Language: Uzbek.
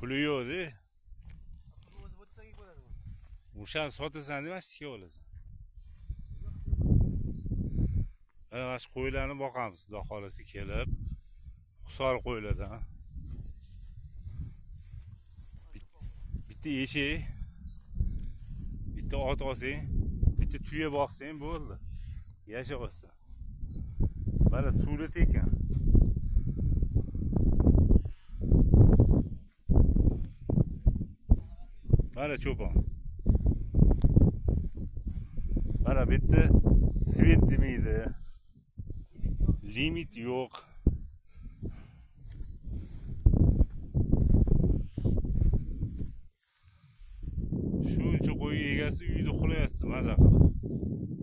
puli yo'q-da. O'zi bo'tsang bo'ladimi? O'shani sotasan demas, tikib olasan. Mana shu qo'ylarni boqamiz, xudo xolasi kelib. Husor qo'ylardan. Bitta eshik, bitta ot olsang, bitta tuya boqsang bo'ldi. Yashayapsan. Mana surat ekan. Mana cho'pon. Mana bitta svet demaydi. Limit yo'q. Shuncha qo'y egasi uyda uxlayapti, maza qilib.